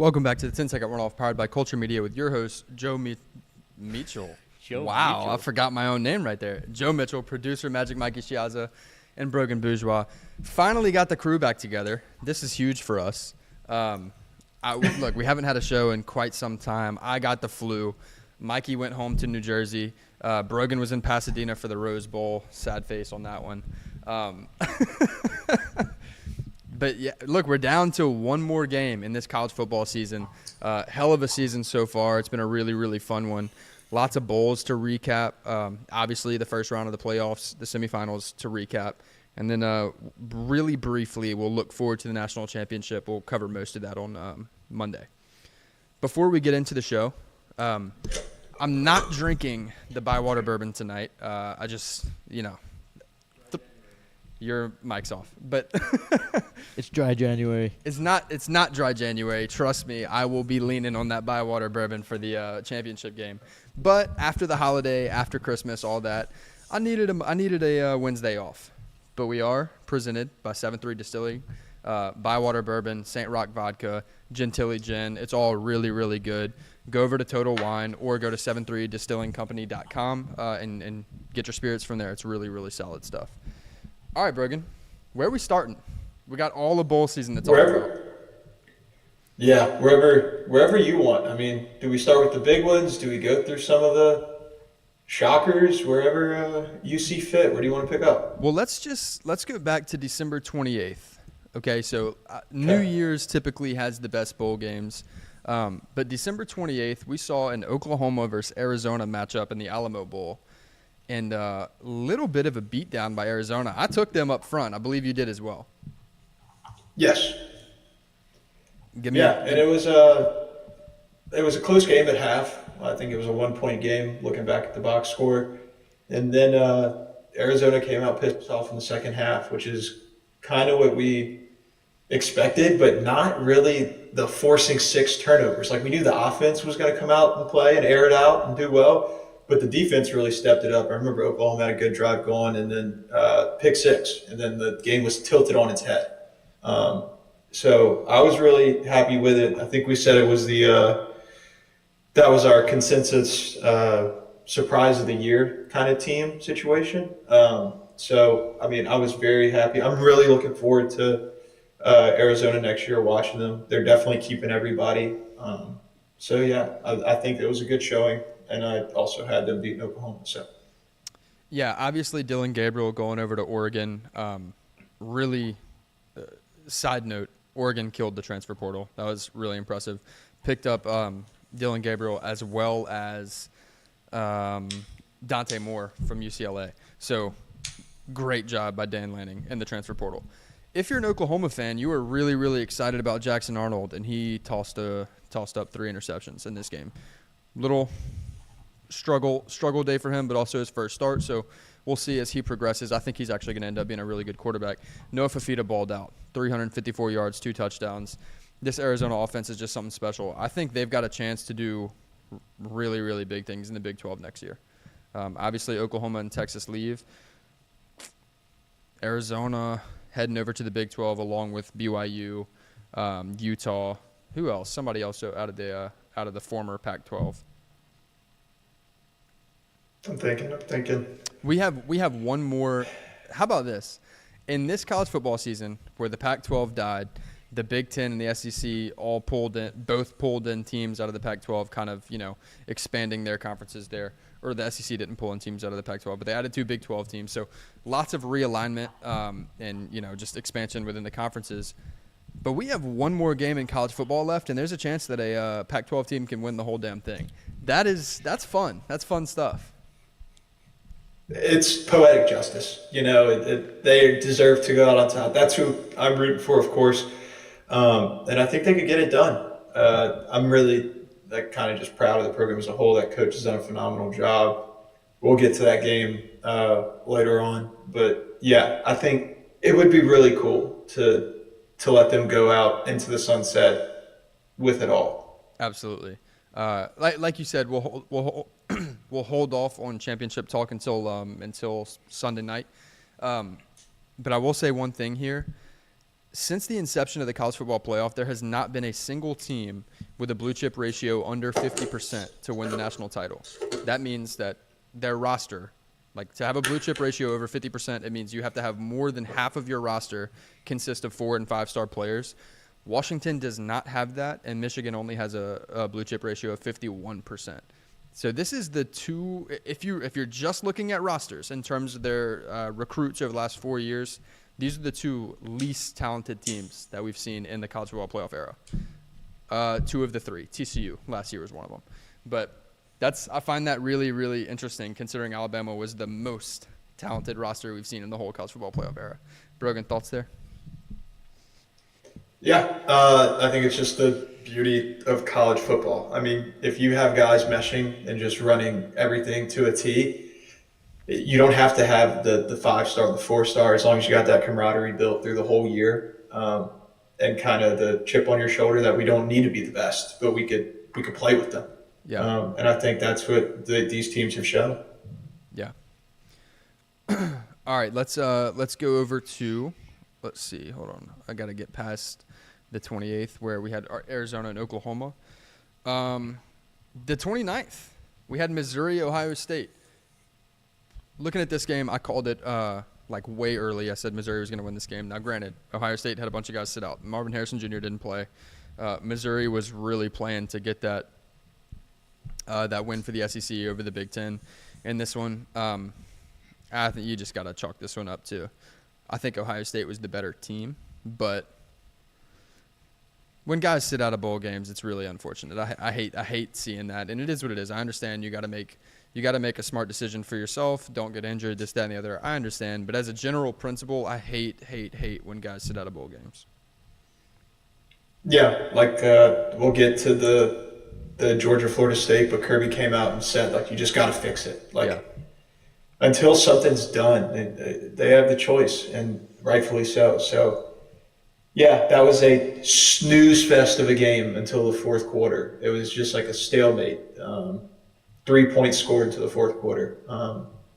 Welcome back to the 10-second runoff powered by Culture Media with your host, Mitchell. Wow, I forgot my own name right there. Joe Mitchell, producer Magic Mikey Chiazza, and Brogan Bourgeois. Finally got the crew back together. This is huge for us. Look, we haven't had a show in quite some time. I got the flu. Mikey went home to New Jersey. Brogan was in Pasadena for the Rose Bowl. Sad face on that one. But, yeah, look, we're down to one more game in this college football season. Hell of a season so far. It's been a really, really fun one. Lots of bowls to recap. Obviously, the first round of the playoffs, the semifinals to recap. And then really briefly, we'll look forward to the national championship. We'll cover most of that on Monday. Before we get into the show, I'm not drinking the Bywater bourbon tonight. I just, your mic's off. But it's dry January. It's not dry January. Trust me, I will be leaning on that Bywater bourbon for the championship game. But after the holiday, after Christmas, all that, I needed a Wednesday off. But we are presented by 7-3 Distilling, Bywater Bourbon, St. Rock Vodka, Gentilly Gin. It's all really, really good. Go over to Total Wine or go to 73distillingcompany.com and get your spirits from there. It's really, really solid stuff. All right, Brogan, where are we starting? We got all the bowl season that's over. Yeah, wherever you want. I mean, do we start with the big ones? Do we go through some of the shockers? Wherever you see fit. Where do you want to pick up? Well, let's go back to December 28th. Okay, so New Year's typically has the best bowl games. But December 28th, we saw an Oklahoma versus Arizona matchup in the Alamo Bowl. And a little bit of a beatdown by Arizona. I took them up front. I believe you did as well. Yes. And it was a close game at half. I think it was a 1-point game looking back at the box score. And then Arizona came out pissed off in the second half, which is kind of what we expected, but not really the forcing 6 turnovers. Like, we knew the offense was going to come out and play and air it out and do well. But the defense really stepped it up. I remember Oklahoma had a good drive going, and then pick 6, and then the game was tilted on its head. So I was really happy with it. I think we said it was that was our consensus surprise of the year kind of team situation. So, I mean, I was very happy. I'm really looking forward to Arizona next year, watching them. They're definitely keeping everybody. I think it was a good showing. And I also had them beating Oklahoma. So, yeah, obviously Dylan Gabriel going over to Oregon. Really, side note, Oregon killed the transfer portal. That was really impressive. Picked up Dylan Gabriel as well as Dante Moore from UCLA. So, great job by Dan Lanning in the transfer portal. If you're an Oklahoma fan, you were really, really excited about Jackson Arnold, and he tossed up 3 interceptions in this game. Little struggle day for him, but also his first start. So we'll see as he progresses. I think he's actually going to end up being a really good quarterback. Noah Fafita balled out, 354 yards, 2 touchdowns. This Arizona offense is just something special. I think they've got a chance to do really, really big things in the Big 12 next year. Obviously, Oklahoma and Texas leave. Arizona heading over to the Big 12 along with BYU, Utah. Who else? Somebody else out of the former Pac-12. I'm thinking. We have one more. How about this? In this college football season, where the Pac-12 died, the Big Ten and the SEC both pulled in teams out of the Pac-12, kind of expanding their conferences there. Or the SEC didn't pull in teams out of the Pac-12, but they added 2 Big 12 teams. So lots of realignment and just expansion within the conferences. But we have one more game in college football left, and there's a chance that a Pac-12 team can win the whole damn thing. That's fun. That's fun stuff. It's poetic justice. They deserve to go out on top. That's who I'm rooting for, of course. And I think they could get it done. I'm really kind of just proud of the program as a whole. That coach has done a phenomenal job. We'll get to that game later on. But, yeah, I think it would be really cool to let them go out into the sunset with it all. Absolutely. Like you said, we'll hold off on championship talk until Sunday night. But I will say one thing here. since the inception of the college football playoff, there has not been a single team with a blue chip ratio under 50% to win the national title. That means that their roster, like to have a blue chip ratio over 50%, it means you have to have more than half of your roster consist of 4- and 5-star players. Washington does not have that, and Michigan only has a blue chip ratio of 51%. So this is the two. If you're just looking at rosters in terms of their recruits over the last 4 years, these are the two least talented teams that we've seen in the college football playoff era. 2 of the 3. TCU last year was one of them. But I find that really, really interesting considering Alabama was the most talented roster we've seen in the whole college football playoff era. Brogan, thoughts there? Yeah, I think it's just the beauty of college football. I mean, if you have guys meshing and just running everything to a T, you don't have to have the 5-star, the 4-star, as long as you got that camaraderie built through the whole year, and kind of the chip on your shoulder that we don't need to be the best, but we could play with them. Yeah. And I think that's what these teams have shown. Yeah. All right, let's go over to, let's see, hold on. I got to get past the 28th where we had Arizona and Oklahoma. The 29th, we had Missouri, Ohio State. Looking at this game, I called it like way early. I said Missouri was going to win this game. Now, granted, Ohio State had a bunch of guys sit out. Marvin Harrison Jr. didn't play. Missouri was really playing to get that win for the SEC over the Big Ten. In this one, I think you just got to chalk this one up too. I think Ohio State was the better team, but when guys sit out of bowl games, it's really unfortunate. I hate seeing that, and it is what it is. I understand you got to make a smart decision for yourself. Don't get injured, this, that, and the other. I understand, but as a general principle, I hate when guys sit out of bowl games. Yeah, like we'll get to the Georgia-Florida State, but Kirby came out and said, like, you just got to fix it. Like, until something's done, they have the choice, and rightfully so. So, yeah, that was a snooze fest of a game until the fourth quarter. It was just like a stalemate. 3 points scored to the fourth quarter.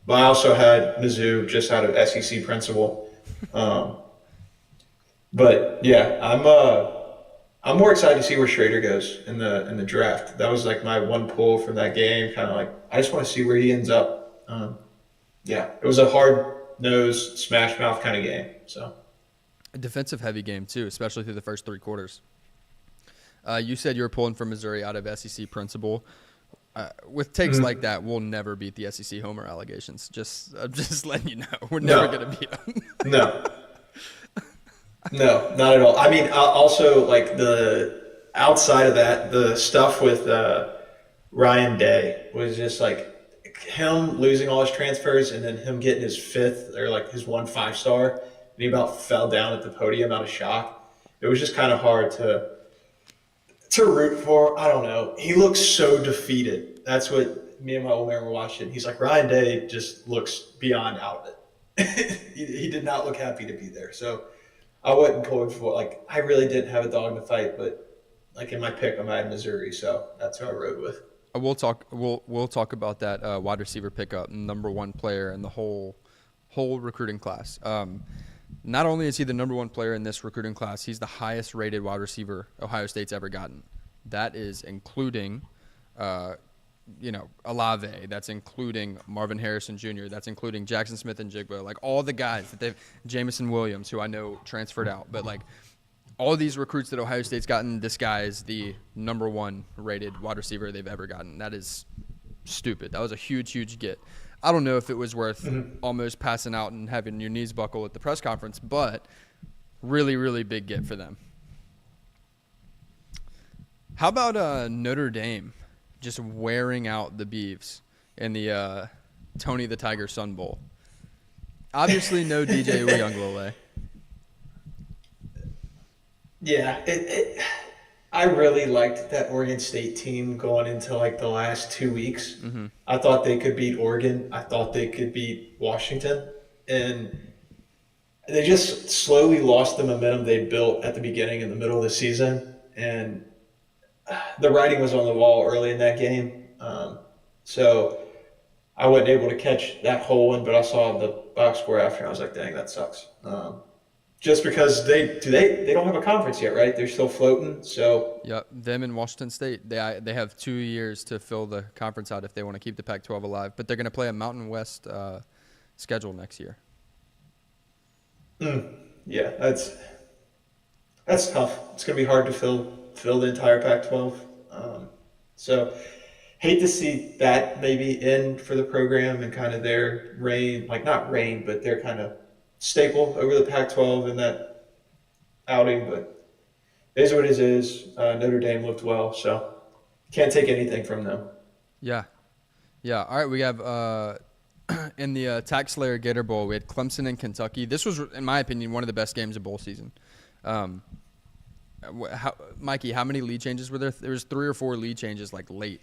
But I also had Mizzou just out of SEC principal. But yeah, I'm more excited to see where Schrader goes in the draft. That was like my one pull from that game. Kind of like I just want to see where he ends up. Yeah, it was a hard-nosed, smash-mouth kind of game. So a defensive-heavy game too, especially through the first 3 quarters. You said you were pulling for Missouri out of SEC principal. With takes like that, we'll never beat the SEC homer allegations. I'm just letting you know, we're never going to beat them. No, not at all. I mean, also like the outside of that, the stuff with Ryan Day was just like him losing all his transfers and then him getting his 5th or like his 1 5-star, and he about fell down at the podium out of shock. It was just kind of hard to root for. I don't know. He looks so defeated. That's what me and my old man were watching. He's like, Ryan Day just looks beyond out of it. he did not look happy to be there. So I wasn't pulling for, like, I really didn't have a dog in the fight, but like in my pick, I had Missouri, so that's who I rode with. We'll talk about that wide receiver pickup, number 1 player in the whole recruiting class. Not only is he the number 1 player in this recruiting class, he's the highest rated wide receiver Ohio State's ever gotten. That is including, Olave. That's including Marvin Harrison Jr. That's including Jackson Smith and Jigba. Like all the guys that Jamison Williams, who I know transferred out, but like all these recruits that Ohio State's gotten, this guy is the number 1 rated wide receiver they've ever gotten. That is stupid. That was a huge get. I don't know if it was worth almost passing out and having your knees buckle at the press conference, but really, really big get for them. How about Notre Dame just wearing out the Beavs in the Tony the Tiger Sun Bowl? Obviously, no DJ Uyunglele. Yeah, I really liked that Oregon State team going into like the last 2 weeks. Mm-hmm. I thought they could beat Oregon. I thought they could beat Washington. And they just slowly lost the momentum they built at the beginning and the middle of the season. And the writing was on the wall early in that game. So I wasn't able to catch that whole one, but I saw the box score after and I was like, dang, that sucks. just because they don't have a conference yet, right? They're still floating. So Yep, them and Washington State, they have 2 years to fill the conference out if they want to keep the Pac-12 alive. But they're going to play a Mountain West schedule next year. yeah, that's tough. It's going to be hard to fill the entire Pac-12. So hate to see that maybe end for the program and kind of their reign, like not reign, but their kind of staple over the Pac-12 in that outing. But it is what it is. Notre Dame looked well, so can't take anything from them. Yeah. All right, we have in the Tax Slayer Gator Bowl, we had Clemson and Kentucky. This was, in my opinion, one of the best games of bowl season. Mikey, how many lead changes were there? There was 3 or 4 lead changes like late.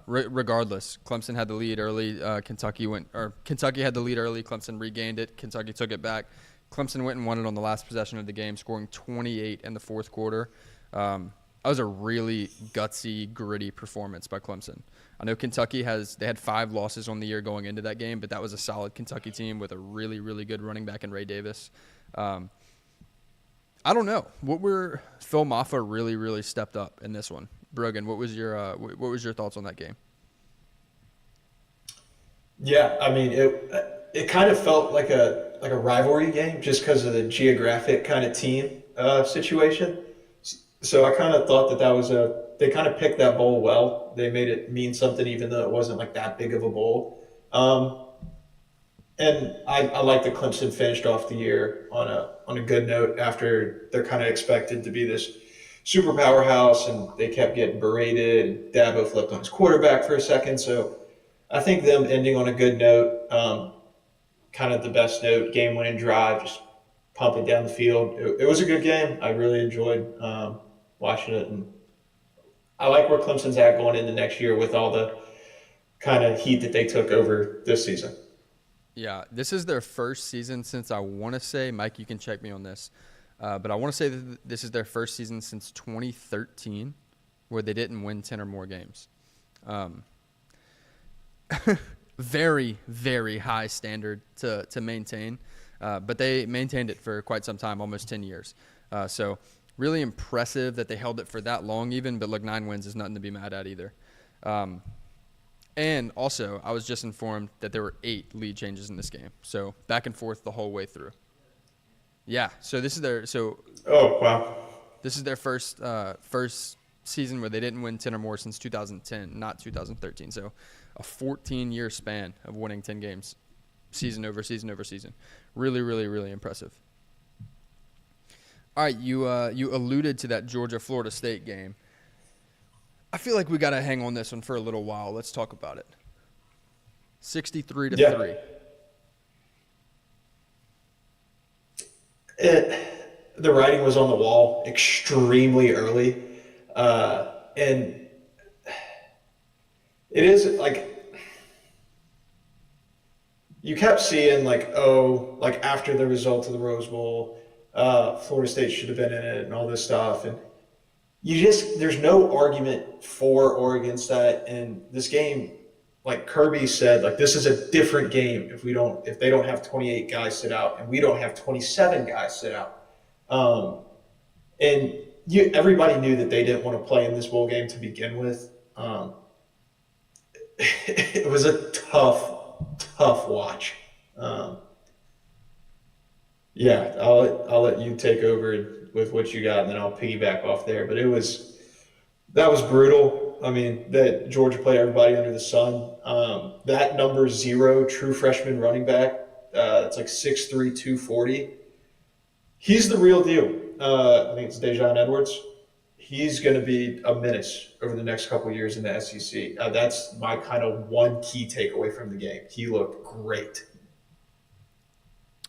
Regardless, Clemson had the lead early. Kentucky had the lead early. Clemson regained it. Kentucky took it back. Clemson went and won it on the last possession of the game, scoring 28 in the fourth quarter. That was a really gutsy, gritty performance by Clemson. I know Kentucky had 5 losses on the year going into that game, but that was a solid Kentucky team with a really, really good running back in Ray Davis. I don't know. Phil Maffa really, really stepped up in this one. Brogan, what was your thoughts on that game? Yeah, I mean it kind of felt like a rivalry game just because of the geographic kind of team situation. So I kind of thought that was they kind of picked that bowl well. They made it mean something even though it wasn't like that big of a bowl. And I like that Clemson finished off the year on a good note after they're kind of expected to be this super powerhouse, and they kept getting berated. And Dabo flipped on his quarterback for a second, so I think them ending on a good note, kind of the best note, game-winning drive, just pump it down the field. It was a good game. I really enjoyed watching it, and I like where Clemson's at going into next year with all the kind of heat that they took over this season. Yeah, this is their first season since I want to say, Mike, you can check me on this, but I want to say that this is their first season since 2013 where they didn't win 10 or more games. Very, very high standard to maintain, but they maintained it for quite some time, almost 10 years. So really impressive that they held it for that long even, but look, 9 wins is nothing to be mad at either. And also, I was just informed that there were 8 lead changes in this game. So back and forth the whole way through. Yeah, so this is their Oh, wow. This is their first season where they didn't win 10 or more since 2010, not 2013. So a 14-year span of winning 10 games, season over season over season. Really, really, really impressive. All right, you alluded to that Georgia-Florida State game. I feel like we got to hang on this one for a little while. Let's talk about it. 63-3. The writing was on the wall extremely early. And it is like you kept seeing like after the result of the Rose Bowl, Florida State should have been in it and all this stuff. And there's no argument for or against that. And this game, like Kirby said, like this is a different game if they don't have 28 guys sit out and we don't have 27 guys sit out. And everybody knew that they didn't want to play in this bowl game to begin with. It was a tough watch. Yeah, I'll let you take over with what you got, and then I'll piggyback off there. But that was brutal. I mean, that Georgia played everybody under the sun. That number 0 true freshman running back, it's like 6'3", 240. He's the real deal. I think it's Dejon Edwards. He's going to be a menace over the next couple of years in the SEC. That's my kind of one key takeaway from the game. He looked great.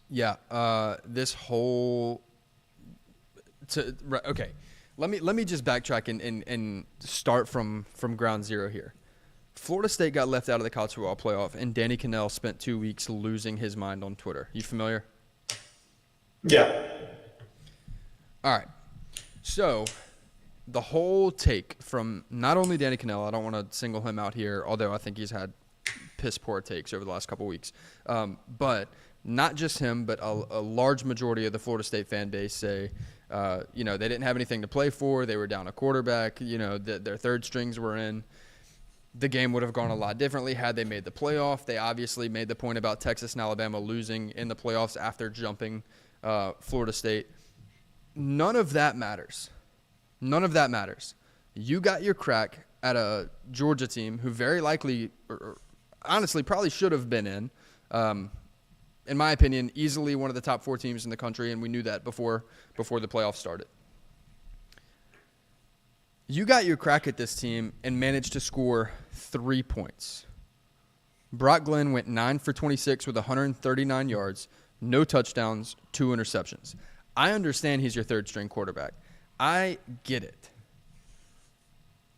Yeah, this whole okay. Let me just backtrack and start from ground zero here. Florida State got left out of the college football playoff, and Danny Cannell spent 2 weeks losing his mind on Twitter. You familiar? Yeah. All right. So the whole take from not only Danny Cannell, I don't want to single him out here, although I think he's had piss poor takes over the last couple weeks, but not just him, but a large majority of the Florida State fan base say, they didn't have anything to play for. They were down a quarterback. Their third strings were in. The game would have gone a lot differently had they made the playoff. They obviously made the point about Texas and Alabama losing in the playoffs after jumping Florida State. None of that matters. None of that matters. You got your crack at a Georgia team who very likely, or honestly, probably should have been in my opinion, easily one of the top 4 teams in the country, and we knew that before the playoffs started. You got your crack at this team and managed to score 3 points. Brock Glenn went 9 for 26 with 139 yards, no touchdowns, 2 interceptions. I understand he's your third-string quarterback. I get it.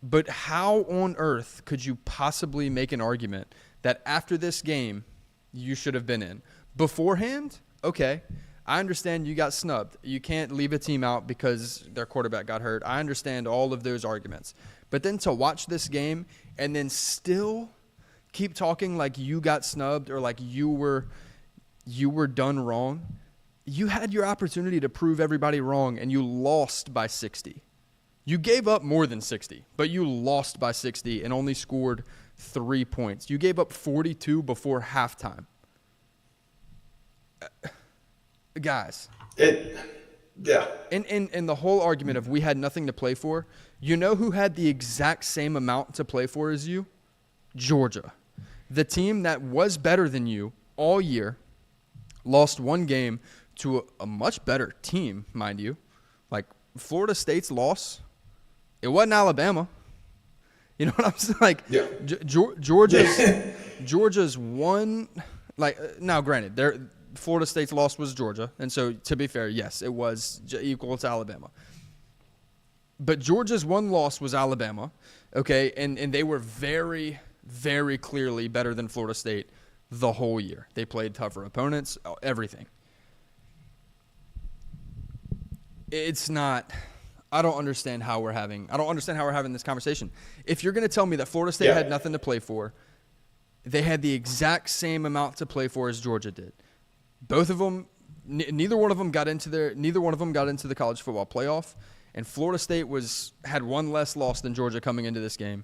But how on earth could you possibly make an argument that after this game you should have been in? Beforehand, okay, I understand you got snubbed. You can't leave a team out because their quarterback got hurt. I understand all of those arguments. But then to watch this game and then still keep talking like you got snubbed or like you were done wrong, you had your opportunity to prove everybody wrong, and you lost by 60. You gave up more than 60, but you lost by 60 and only scored 3 points. You gave up 42 before halftime. Guys. Yeah. In the whole argument of we had nothing to play for, you know who had the exact same amount to play for as you? Georgia. The team that was better than you all year lost one game to a much better team, mind you. Like Florida State's loss, it wasn't Alabama. You know what I'm saying? Like, yeah. Georgia's one. Like, now, granted, Florida State's loss was Georgia, and so to be fair, yes, it was equal to Alabama. But Georgia's one loss was Alabama, okay, and they were very, very clearly better than Florida State the whole year. They played tougher opponents, everything. It's not. I don't understand how we're having this conversation. If you're going to tell me that Florida State had nothing to play for, they had the exact same amount to play for as Georgia did. Both of them, neither one of them got into the college football playoff, and Florida State had one less loss than Georgia coming into this game,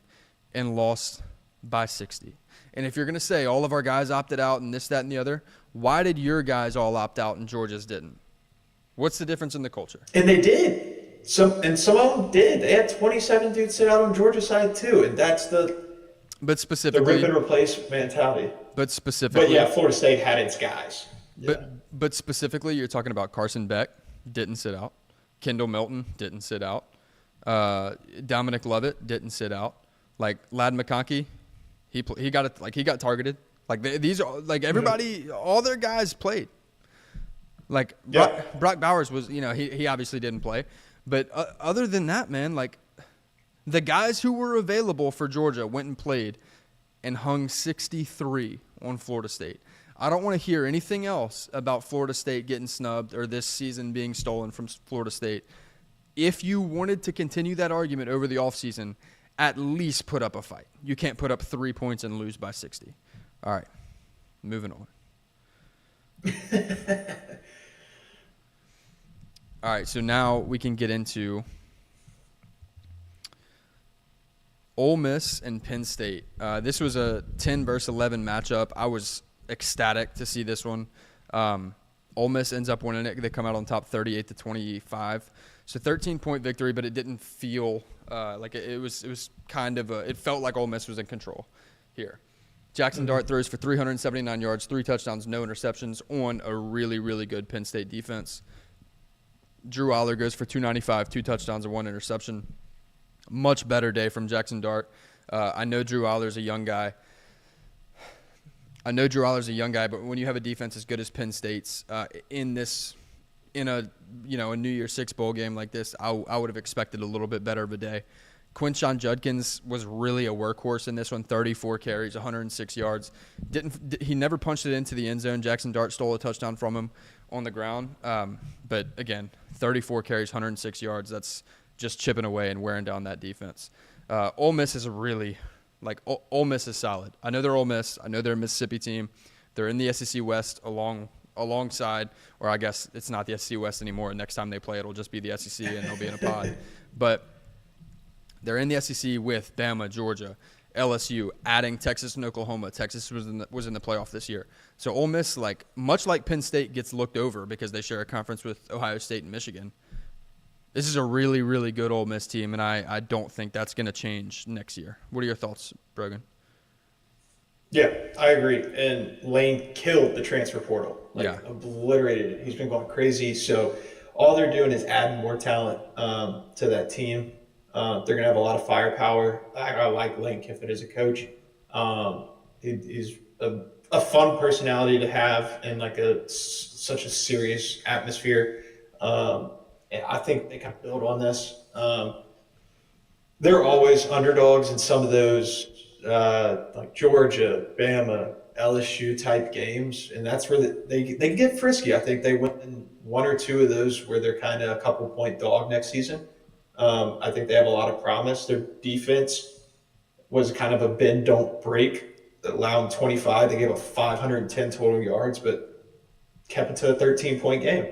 and lost by 60. And if you're going to say all of our guys opted out and this, that, and the other, why did your guys all opt out and Georgia's didn't? What's the difference in the culture? And they did. Some of them did. They had 27 dudes sit out on Georgia's side too, and that's the rip and replace mentality. But Florida State had its guys. Yeah. But specifically, you're talking about Carson Beck didn't sit out, Kendall Milton didn't sit out, Dominic Lovett didn't sit out, like Ladd McConkey, he got targeted. Like these are like everybody, all their guys played. Like Brock Bowers was, he obviously didn't play. But other than that, man, like the guys who were available for Georgia went and played and hung 63 on Florida State. I don't want to hear anything else about Florida State getting snubbed or this season being stolen from Florida State. If you wanted to continue that argument over the offseason, at least put up a fight. You can't put up 3 points and lose by 60. All right, moving on. All right, so now we can get into Ole Miss and Penn State. This was a 10 versus 11 matchup. I was ecstatic to see this one. Ole Miss ends up winning it. They come out on top 38-25. So 13-point victory, but it didn't feel like it was kind of it felt like Ole Miss was in control here. Jackson Dart throws for 379 yards, 3 touchdowns, no interceptions on a really, really good Penn State defense. Drew Aller goes for 295, 2 touchdowns and 1 interception. Much better day from Jackson Dart. I know Drew Aller's a young guy. But when you have a defense as good as Penn State's in a New Year's Six bowl game like this, I would have expected a little bit better of a day. Quinshon Judkins was really a workhorse in this one. 34 carries, 106 yards. He never punched it into the end zone. Jackson Dart stole a touchdown from him on the ground. But again, 34 carries, 106 yards. That's just chipping away and wearing down that defense. Ole Miss is Ole Miss is solid. I know they're Ole Miss. I know they're a Mississippi team. They're in the SEC West along alongside, or I guess it's not the SEC West anymore. Next time they play, it'll just be the SEC, and they'll be in a pod. But they're in the SEC with Bama, Georgia, LSU, adding Texas and Oklahoma. Texas was in the playoff this year. So Ole Miss, like much like Penn State gets looked over because they share a conference with Ohio State and Michigan, this is a really, really good Ole Miss team, and I don't think that's going to change next year. What are your thoughts, Brogan? Yeah, I agree. And Lane killed the transfer portal. Obliterated it. He's been going crazy. So all they're doing is adding more talent to that team. They're going to have a lot of firepower. I like Lane Kiffin as a coach. He's a fun personality to have in like such a serious atmosphere. And I think they can build on this. They're always underdogs in some of those like Georgia, Bama, LSU type games, and that's where they get frisky. I think they win one or two of those where they're kind of a couple point dog next season. I think they have a lot of promise. Their defense was kind of a bend don't break, allowing 25. They gave up 510 total yards, but kept it to a 13-point game.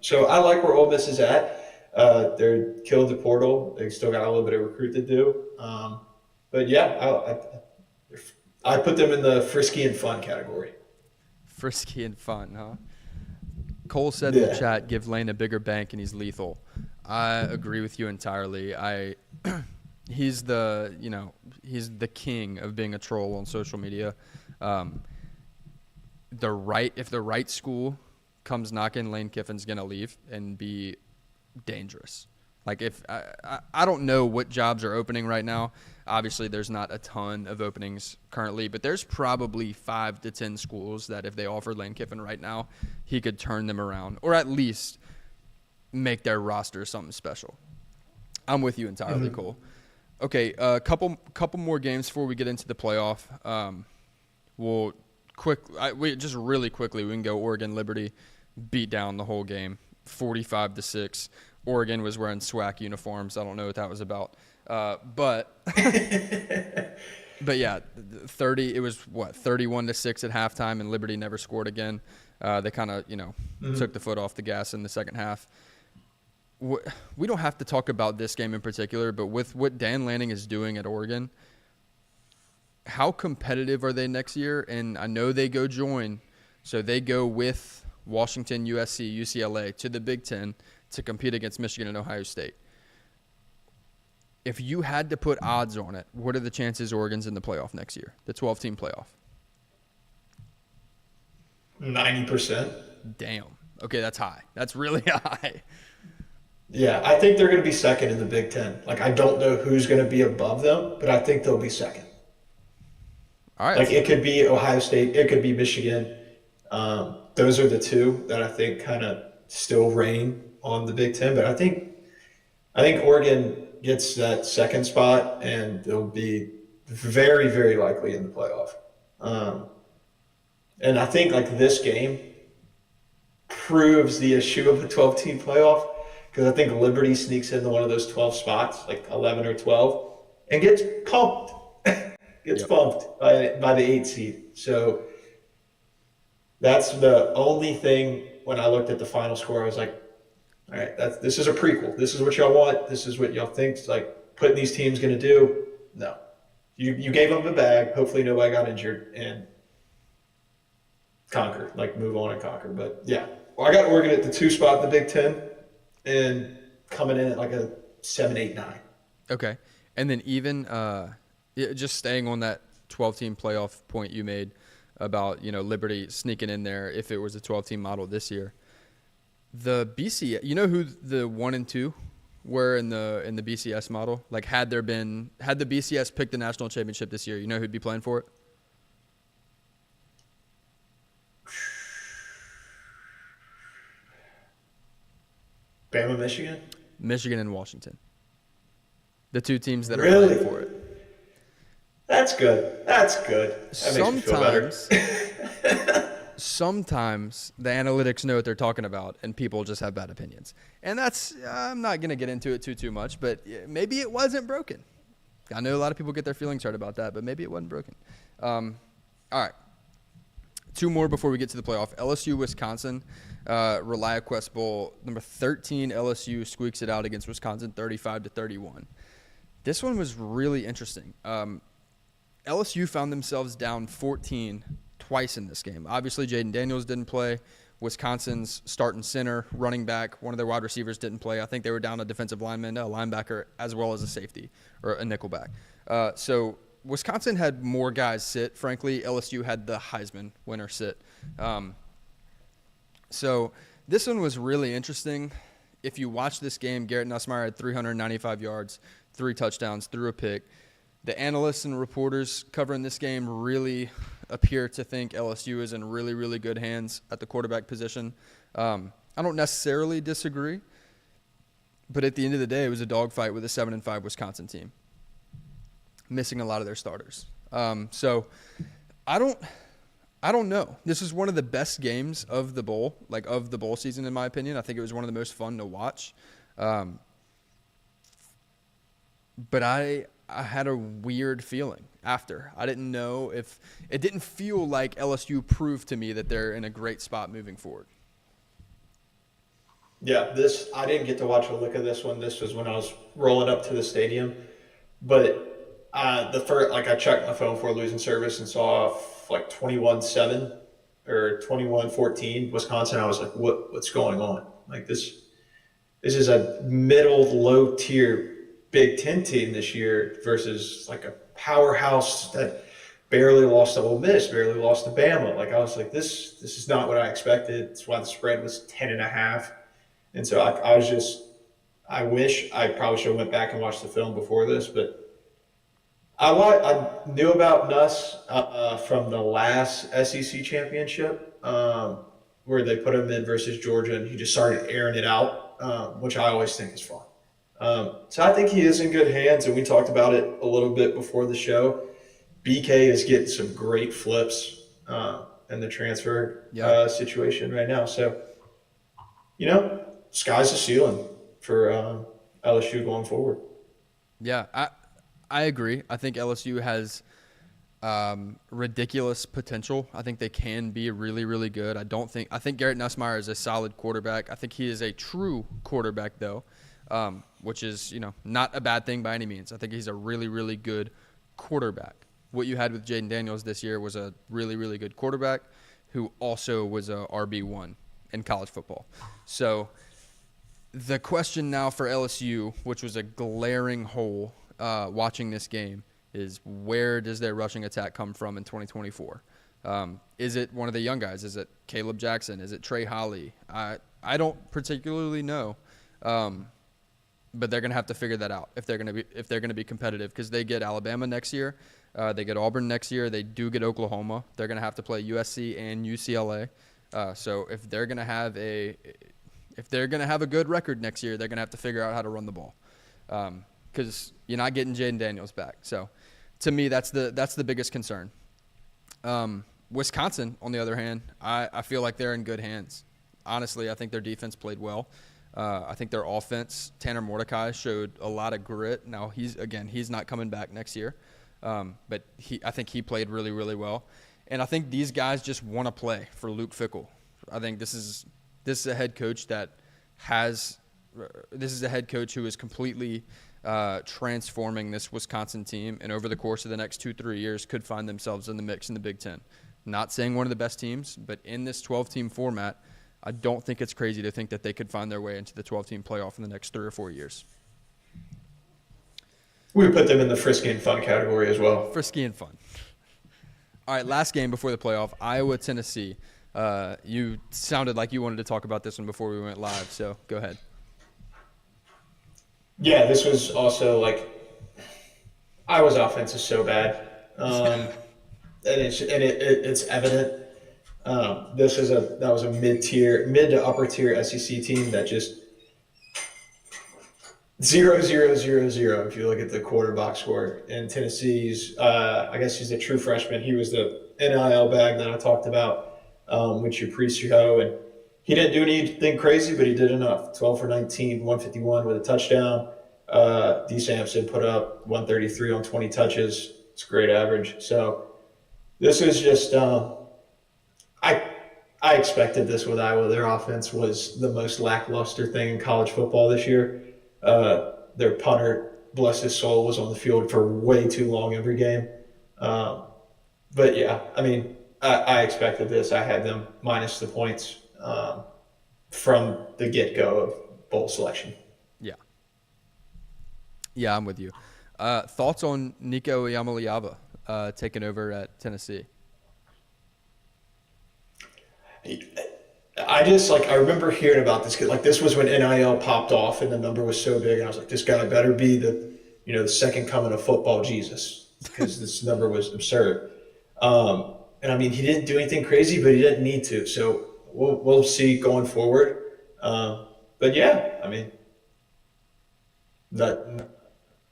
So I like where Ole Miss is at. They're killed the portal. They still got a little bit of recruit to do. But yeah, I put them in the frisky and fun category. Frisky and fun, huh? Cole said in the chat, give Lane a bigger bank and he's lethal. I agree with you entirely. He's the king of being a troll on social media. If the right school comes knocking, Lane Kiffin's gonna leave and be dangerous. Like if I don't know what jobs are opening right now. Obviously, there's not a ton of openings currently, but there's probably 5 to 10 schools that if they offered Lane Kiffin right now, he could turn them around or at least make their roster something special. I'm with you entirely, Cole. Okay, a couple more games before we get into the playoff. Really quickly, we can go Oregon Liberty, beat down the whole game, 45-6. Oregon was wearing SWAC uniforms. I don't know what that was about. But yeah, 31-6 at halftime, and Liberty never scored again. They kind of, took the foot off the gas in the second half. We don't have to talk about this game in particular, but with what Dan Lanning is doing at Oregon, how competitive are they next year? And I know they go join, so they go with Washington, USC, UCLA to the Big Ten to compete against Michigan and Ohio State. If you had to put odds on it, what are the chances Oregon's in the playoff next year, the 12-team playoff? 90%. Damn. Okay, that's high. That's really high. Yeah, I think they're going to be second in the Big Ten. Like, I don't know who's going to be above them, but I think they'll be second. All right. Like, it could be Ohio State. It could be Michigan. Those are the two that I think kind of still reign on the Big Ten. But I think Oregon gets that second spot, and they'll be very, very likely in the playoff. And I think, like, this game proves the issue of a 12-team playoff, because I think Liberty sneaks into one of those 12 spots, like 11 or 12, and gets pumped. Pumped by the 8 seed. So that's the only thing. When I looked at the final score, I was like, all right, this is a prequel. This is what y'all want. This is what y'all think's like putting these teams going to do. No. You gave them the bag. Hopefully nobody got injured and move on and conquer. But yeah, I got Oregon at the 2 spot in the Big Ten and coming in at like a 7, 8, 9. Okay. And then even just staying on that 12-team playoff point you made about, Liberty sneaking in there if it was a 12-team model this year. The BCS, you know who the 1 and 2 were in the BCS model? Like, had the BCS picked the national championship this year, you know who'd be playing for it? Bama, Michigan? Michigan and Washington. The 2 teams that are Really? playing for it. That's good. That makes me feel better. Sometimes the analytics know what they're talking about, and people just have bad opinions. And that's I'm not going to get into it too much, but maybe it wasn't broken. I know a lot of people get their feelings hurt about that, but maybe it wasn't broken. All right. two more before we get to the playoff. LSU, Wisconsin, ReliaQuest Bowl. Number 13, LSU squeaks it out against Wisconsin 35-31. This one was really interesting. LSU found themselves down 14 twice in this game. Obviously, Jaden Daniels didn't play. Wisconsin's starting center, running back, one of their wide receivers didn't play. I think they were down a defensive lineman, a linebacker, as well as a safety or a nickelback. So Wisconsin had more guys sit. Frankly, LSU had the Heisman winner sit. So this one was really interesting. If you watch this game, Garrett Nussmeier had 395 yards, 3 touchdowns, threw a pick. The analysts and reporters covering this game really appear to think LSU is in really, really good hands at the quarterback position. I don't necessarily disagree, but at the end of the day, it was a dogfight with a 7-5 Wisconsin team, missing a lot of their starters. So I don't know. This is one of the best games of the bowl, like of the bowl season, in my opinion. I think it was one of the most fun to watch. But I had a weird feeling after. I didn't know if – it didn't feel like LSU proved to me that they're in a great spot moving forward. Yeah, I didn't get to watch a lick of this one. This was when I was rolling up to the stadium. But I checked my phone before losing service and saw like 21-7 or 21-14 Wisconsin. I was like, what's going on? Like this is a middle low tier Big Ten team this year versus like a powerhouse that barely lost to Ole Miss, barely lost to Bama. Like I was like, this is not what I expected. That's why the spread was 10.5. And so I wish I probably should have went back and watched the film before this, but I knew about Nuss from the last SEC championship where they put him in versus Georgia, and he just started airing it out, which I always think is fun. So I think he is in good hands, and we talked about it a little bit before the show. BK is getting some great flips in the transfer situation right now. So, sky's the ceiling for LSU going forward. Yeah, I agree. I think LSU has ridiculous potential. I think they can be really, really good. I think Garrett Nussmeier is a solid quarterback. I think he is a true quarterback, though. Which is, not a bad thing by any means. I think he's a really, really good quarterback. What you had with Jaden Daniels this year was a really, really good quarterback who also was a RB1 in college football. So the question now for LSU, which was a glaring hole watching this game, is where does their rushing attack come from in 2024? Is it one of the young guys? Is it Caleb Jackson? Is it Trey Holly? I don't particularly know. But they're going to have to figure that out if they're going to be competitive, because they get Alabama next year, they get Auburn next year, they do get Oklahoma. They're going to have to play USC and UCLA. So if they're going to have a good record next year, they're going to have to figure out how to run the ball, because you're not getting Jaden Daniels back. So to me, that's the biggest concern. Wisconsin, on the other hand, I feel like they're in good hands. Honestly, I think their defense played well. I think their offense, Tanner Mordecai, showed a lot of grit. Now, he's not coming back next year, but I think he played really, really well. And I think these guys just want to play for Luke Fickell. I think this is a head coach who is completely transforming this Wisconsin team, and over the course of the next 2-3 years could find themselves in the mix in the Big Ten. Not saying one of the best teams, but in this 12-team format, I don't think it's crazy to think that they could find their way into the 12-team playoff in the next 3 or 4 years. We put them in the frisky and fun category as well. Frisky and fun. All right, last game before the playoff, Iowa, Tennessee. You sounded like you wanted to talk about this one before we went live, so go ahead. Yeah, this was also Iowa's offense is so bad, and it's evident. That was a mid to upper tier SEC team that just 0-0-0-0. If you look at the quarterback score, and Tennessee's, I guess he's a true freshman. He was the NIL bag that I talked about, with your pre-show, and he didn't do anything crazy, but he did enough. 12 for 19, 151 with a touchdown. D. Sampson put up 133 on 20 touches. It's a great average. So this is just I expected this with Iowa. Their offense was the most lackluster thing in college football this year. Their punter, bless his soul, was on the field for way too long every game. But yeah, I mean, I expected this. I had them minus the points from the get-go of bowl selection. Yeah, I'm with you. Thoughts on Nico Iamaleava taking over at Tennessee? I remember hearing about this kid. Like, this was when NIL popped off and the number was so big. And I was like, this guy better be the second coming of football Jesus, because this number was absurd. And I mean, he didn't do anything crazy, but he didn't need to. So we'll see going forward. But yeah, I mean,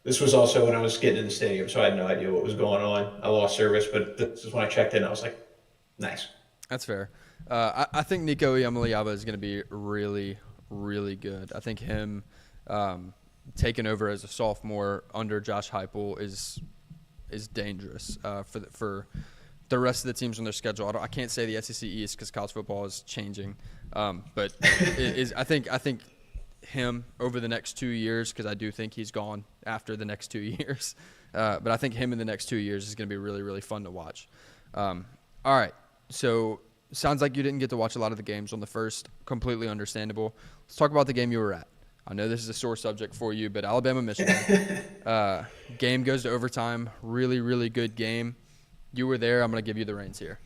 this was also when I was getting in the stadium, so I had no idea what was going on. I lost service, but this is when I checked in. I was like, nice. That's fair. I think Nico Iamaleava is going to be really, really good. I think him taking over as a sophomore under Josh Heupel is dangerous for the rest of the teams on their schedule. I can't say the SEC East because college football is changing, but I think him over the next 2 years, because I do think he's gone after the next 2 years, but I think him in the next 2 years is going to be really, really fun to watch. All right, so sounds like you didn't get to watch a lot of the games on the first. Completely understandable. Let's talk about the game you were at. I know this is a sore subject for you, but Alabama-Michigan. Game goes to overtime. Really, really good game. You were there. I'm going to give you the reins here.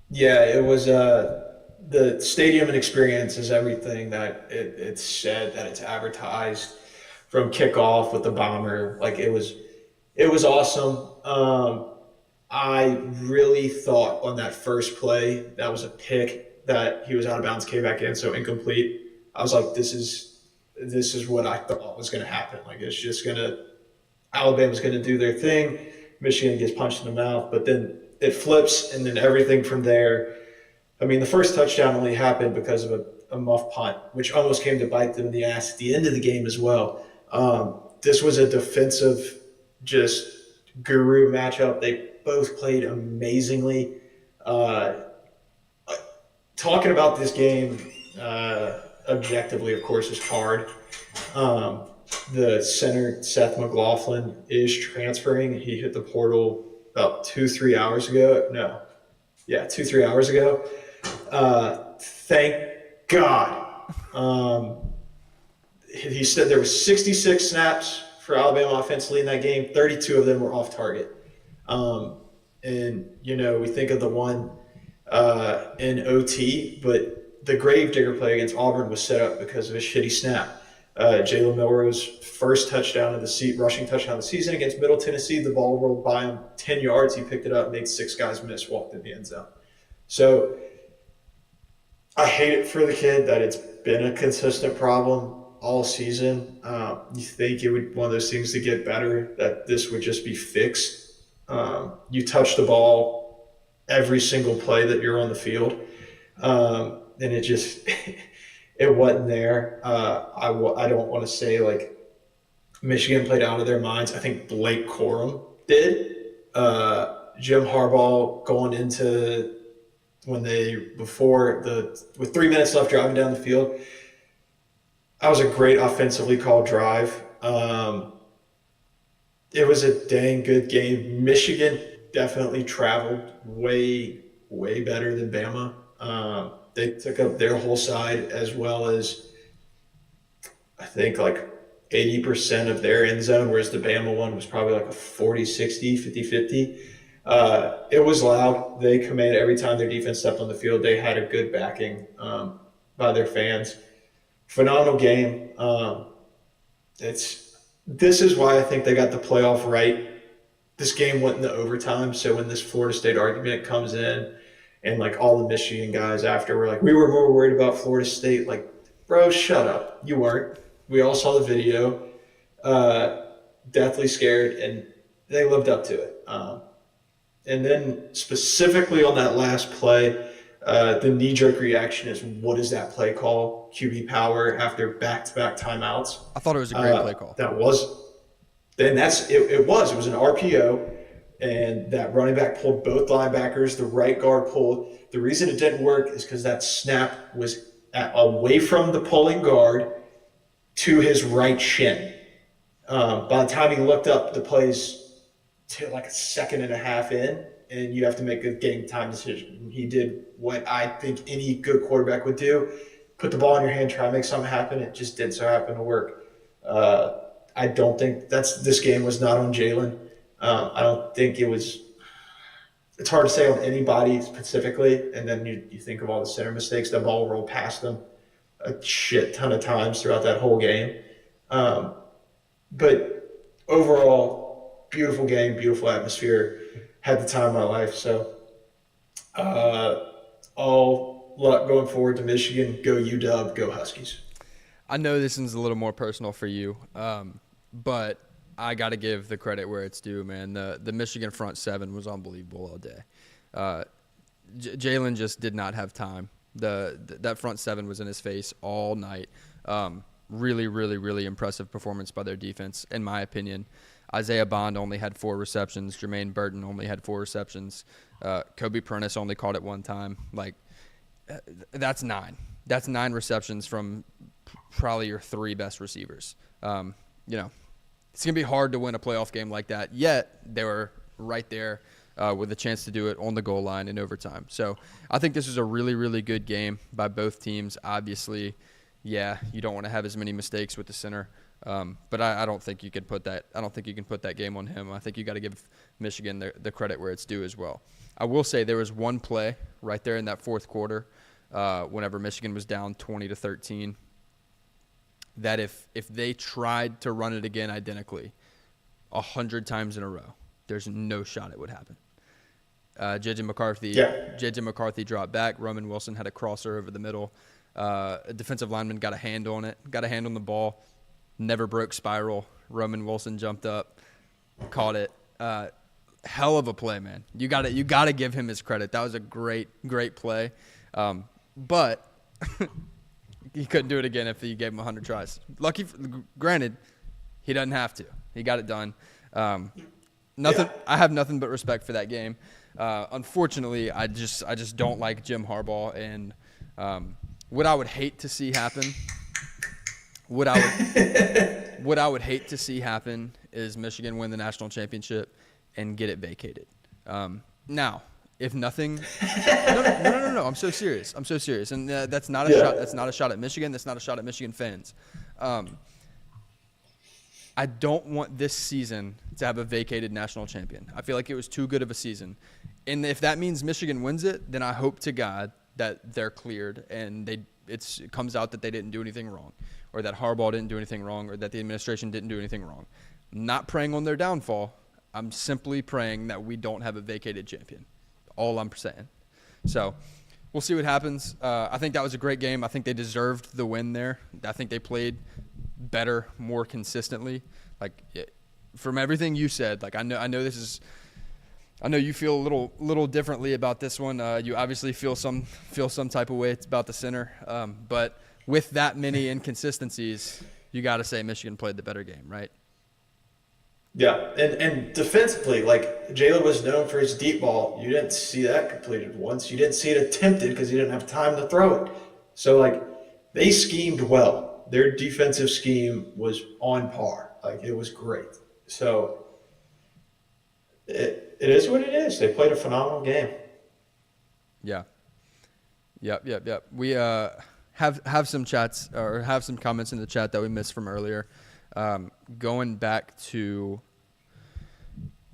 Yeah, it was the stadium and experience is everything that it's said, that it's advertised from kickoff with the bomber. Like, it was awesome. I really thought on that first play that was a pick, that he was out of bounds, came back in, so incomplete. I was like, this is what I thought was going to happen. Like, it's just Alabama's going to do their thing. Michigan gets punched in the mouth, but then it flips, and then everything from there. I mean, the first touchdown only happened because of a muff punt, which almost came to bite them in the ass at the end of the game as well. This was a defensive, just guru matchup. They both played amazingly. Talking about this game objectively, of course, is hard. The center, Seth McLaughlin, is transferring. He hit the portal about 2-3 hours ago. No. Yeah, 2-3 hours ago. Thank God. He said there was 66 snaps for Alabama offensively in that game. 32 of them were off target. And, we think of the one in OT, but the Gravedigger play against Auburn was set up because of a shitty snap. Jalen Milroe's first touchdown of the rushing touchdown of the season against Middle Tennessee. The ball rolled by him 10 yards. He picked it up, made 6 guys miss, walked in the end zone. So I hate it for the kid that it's been a consistent problem all season. You think it would one of those things to get better, that this would just be fixed. You touch the ball every single play that you're on the field, and it just it wasn't there. I don't want to say like Michigan played out of their minds. I think Blake Corum did. Jim Harbaugh going into with 3 minutes left driving down the field. That was a great offensively called drive. It was a dang good game. Michigan definitely traveled way, way better than Bama. They took up their whole side, as well as I think like 80% of their end zone, whereas the Bama one was probably like a 40-60, 50-50. It was loud. They commanded every time their defense stepped on the field. They had a good backing by their fans. Phenomenal game. This is why I think they got the playoff right. This game went into overtime, so when this Florida State argument comes in, and like all the Michigan guys after were like, we were more worried about Florida State. Like, bro, shut up. You weren't. We all saw the video. Deathly scared, and they lived up to it. And then specifically on that last play, the knee-jerk reaction is, what is that play call? QB power after back-to-back timeouts. I thought it was a great play call. It was an RPO, and that running back pulled both linebackers. The right guard pulled. The reason it didn't work is because that snap was away from the pulling guard to his right shin. By the time he looked up, the play's to like a second and a half in, and you have to make a game time decision. He did what I think any good quarterback would do: put the ball in your hand, try to make something happen. It just didn't so happen to work. I don't think this game was not on Jalen. I don't think it was. It's hard to say on anybody specifically, and then you think of all the center mistakes. The ball rolled past them a shit ton of times throughout that whole game. But overall, beautiful game, beautiful atmosphere. Had the time of my life. So all luck going forward to Michigan. Go UW, go Huskies. I know this is a little more personal for you, but I got to give the credit where it's due, man. The Michigan front seven was unbelievable all day. Jalen just did not have time. That front seven was in his face all night. Really, really, really impressive performance by their defense, in my opinion. Isaiah Bond only had 4 receptions. Jermaine Burton only had 4 receptions. Kobe Prentice only caught it 1 time. That's 9. That's 9 receptions from probably your 3 best receivers. It's going to be hard to win a playoff game like that, yet they were right there with a chance to do it on the goal line in overtime. So I think this was a really, really good game by both teams. Obviously, yeah, you don't want to have as many mistakes with the center, but I don't think you could put that. I don't think you can put that game on him. I think you got to give Michigan the credit where it's due as well. I will say there was one play right there in that fourth quarter, whenever Michigan was down 20-13. That if they tried to run it again identically 100 times in a row, there's no shot it would happen. J.J. McCarthy dropped back. Roman Wilson had a crosser over the middle. A defensive lineman got a hand on it, got a hand on the ball, never broke spiral. Roman Wilson jumped up, caught it. Hell of a play, man. You got to give him his credit. That was a great play. But he couldn't do it again if you gave him 100 tries. Granted, he doesn't have to. He got it done. I have nothing but respect for that game. Unfortunately, I just don't like Jim Harbaugh, and what I would hate to see happen. What I would hate to see happen is Michigan win the national championship and get it vacated. Now, if nothing, no, I'm so serious, and that's not a shot. That's not a shot at Michigan. That's not a shot at Michigan fans. I don't want this season to have a vacated national champion. I feel like it was too good of a season, and if that means Michigan wins it, then I hope to God that they're cleared and it comes out that they didn't do anything wrong, or that Harbaugh didn't do anything wrong, or that the administration didn't do anything wrong. I'm not praying on their downfall. I'm simply praying that we don't have a vacated champion. All I'm saying. So we'll see what happens. I think that was a great game. I think they deserved the win there. I think they played better, more consistently. From everything you said, I know you feel a little differently about this one. You obviously feel some type of way about the center. But with that many inconsistencies, you got to say Michigan played the better game, right? Yeah, and defensively, Jalen was known for his deep ball. You didn't see that completed once. You didn't see it attempted because he didn't have time to throw it. So, they schemed well. Their defensive scheme was on par. It was great. So, it is what it is. They played a phenomenal game. Yeah. Yep. We have some chats or have some comments in the chat that we missed from earlier. Going back to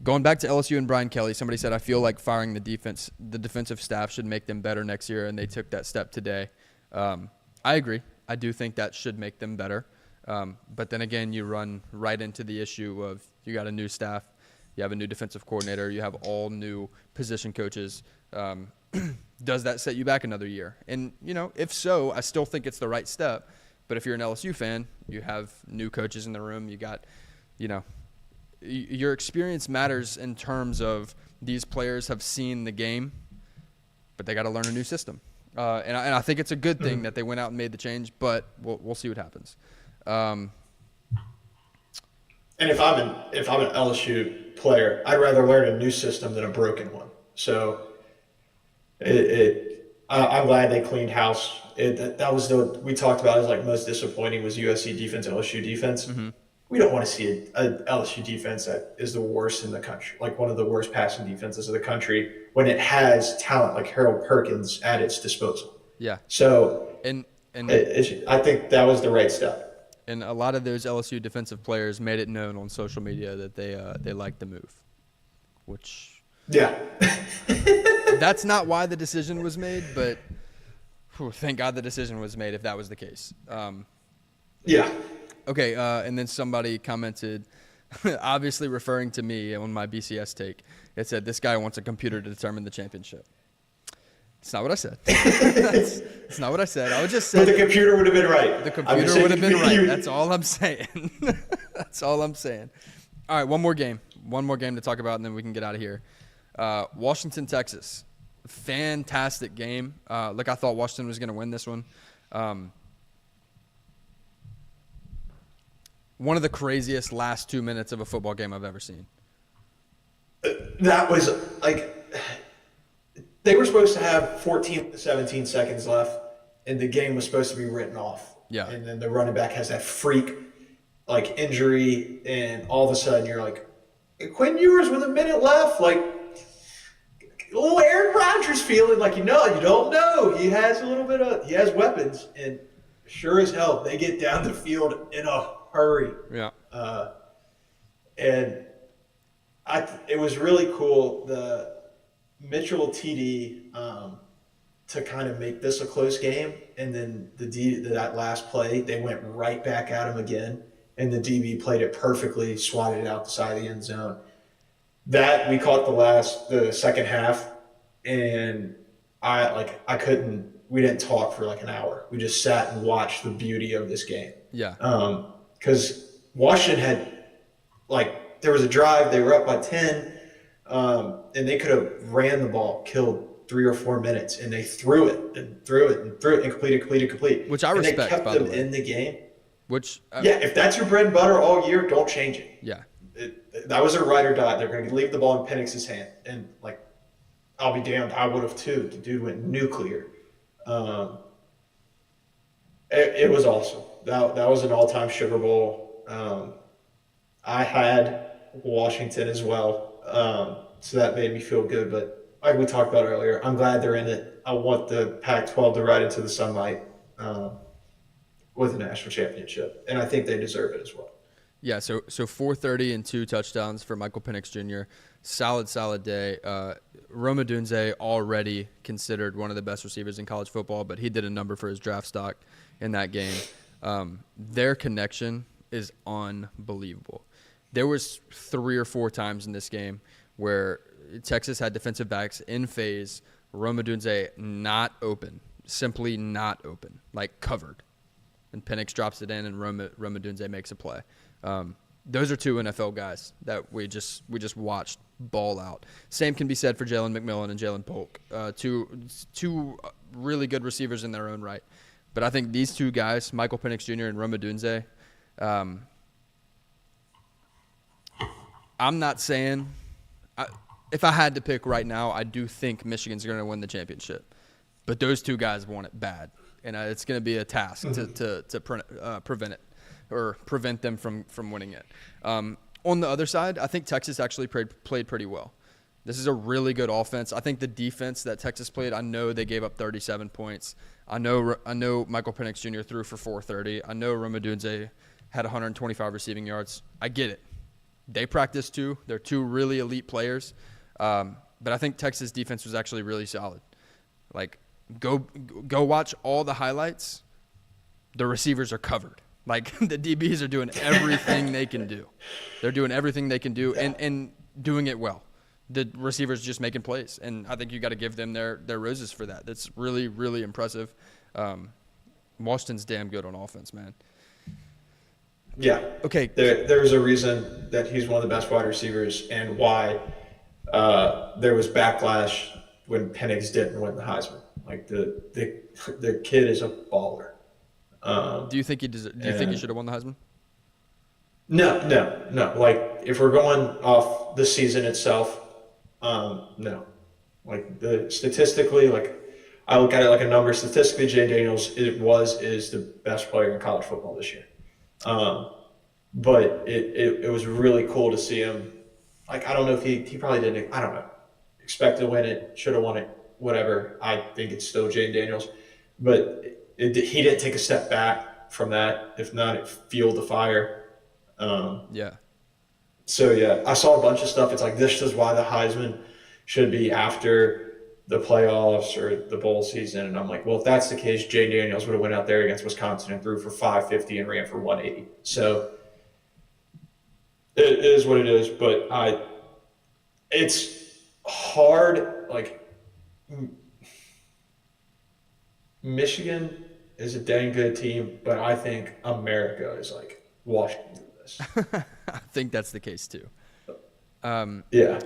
LSU and Brian Kelly, somebody said, I feel like firing the defensive staff should make them better next year, and they took that step today. I agree. I do think that should make them better. But then again, you run right into the issue of you got a new staff, you have a new defensive coordinator, you have all new position coaches. Does that set you back another year? And, if so, I still think it's the right step. But if you're an LSU fan, you have new coaches in the room. You got, your experience matters in terms of these players have seen the game, but they got to learn a new system. And I think it's a good thing that they went out and made the change, but we'll see what happens. And if I'm an LSU player. I'd rather learn a new system than a broken one. So I'm glad they cleaned house. That was we talked about as like most disappointing was USC defense, LSU defense. Mm-hmm. We don't want to see a LSU defense that is the worst in the country, like one of the worst passing defenses of the country, when it has talent like Harold Perkins at its disposal. Yeah. So and I think that was the right step. And a lot of those LSU defensive players made it known on social media that they liked the move, which that's not why the decision was made, but thank God the decision was made if that was the case. Okay, and then somebody commented, obviously referring to me on my BCS take. It said, "This guy wants a computer to determine the championship." It's not what I said. It's not what I said. I would just say the computer would have been right. The computer would have been right. That's all I'm saying. That's all I'm saying. All right, one more game to talk about, and then we can get out of here. Washington, Texas. Fantastic game. I thought Washington was going to win this one. One of the craziest last 2 minutes of a football game I've ever seen. That was like they were supposed to have 14 to 17 seconds left, and the game was supposed to be written off. Yeah. And then the running back has that freak like injury, and all of a sudden you're like, Quinn Ewers with a minute left, like little Aaron Rodgers feeling like you don't know. He has he has weapons, and sure as hell they get down the field in a hurry. Yeah. And it was really cool. The Mitchell TD to kind of make this a close game, and then that last play they went right back at him again, and the DB played it perfectly, swatted it out the side of the end zone. That we caught the second half, and we didn't talk for like an hour. We just sat and watched the beauty of this game. Yeah. Because Washington had there was a drive, they were up by 10. And they could have ran the ball, killed 3 or 4 minutes, and they threw it and completed. Which I respect, and they kept by the them way. in the game. Which if that's your bread and butter all year, don't change it. Yeah. That was a ride or die. They're going to leave the ball in Penix's hand, and I'll be damned, I would have too. The dude went nuclear. It was awesome. That was an all-time Sugar Bowl. I had Washington as well, so that made me feel good. But like we talked about earlier, I'm glad they're in it. I want the Pac-12 to ride into the sunlight with a national championship, and I think they deserve it as well. Yeah, so 430 and 2 touchdowns for Michael Penix Jr. Solid day. Rome Odunze already considered one of the best receivers in college football, but he did a number for his draft stock in that game. Their connection is unbelievable. There was 3 or 4 times in this game where Texas had defensive backs in phase, Rome Odunze not open, simply not open, like covered. And Penix drops it in, and Rome Odunze makes a play. Those are 2 NFL guys that we just watched ball out. Same can be said for Jalen McMillan and Jalen Polk, two really good receivers in their own right. But I think these 2 guys, Michael Penix Jr. and Rome Odunze, I'm not saying if I had to pick right now, I do think Michigan's going to win the championship. But those 2 guys want it bad, and it's going to be a task to prevent it or prevent them from winning it. On the other side, I think Texas actually played pretty well. This is a really good offense. I think the defense that Texas played, I know they gave up 37 points. I know Michael Penix Jr. threw for 430. I know Rome Odunze had 125 receiving yards. I get it. They practice too. They're 2 really elite players. But I think Texas defense was actually really solid. Go watch all the highlights. The receivers are covered. The DBs are doing everything they can do. They're doing everything they can do and doing it well. The receivers just making plays, and I think you got to give them their roses for that. That's really, really impressive. Washington's damn good on offense, man. Yeah. Okay. There's a reason that he's one of the best wide receivers, and why there was backlash when Penix didn't win the Heisman. The kid is a baller. Do you think he should have won the Heisman? No. Like, if we're going off the season itself, no. Like, statistically, like, I look at it like a number. Statistically, Jay Daniels is the best player in college football this year. But it was really cool to see him. Like, I don't know if he probably didn't, I don't know, expect to win it, should have won it, whatever. I think it's still Jay Daniels. But he didn't take a step back from that. If not, it fueled the fire. Yeah. So, yeah, I saw a bunch of stuff. It's like, this is why the Heisman should be after the playoffs or the bowl season. And I'm like, well, if that's the case, Jay Daniels would have went out there against Wisconsin and threw for 550 and ran for 180. So it is what it is. But it's hard. Like, Michigan is a dang good team, but I think America is like washing through this. I think that's the case too. Yeah.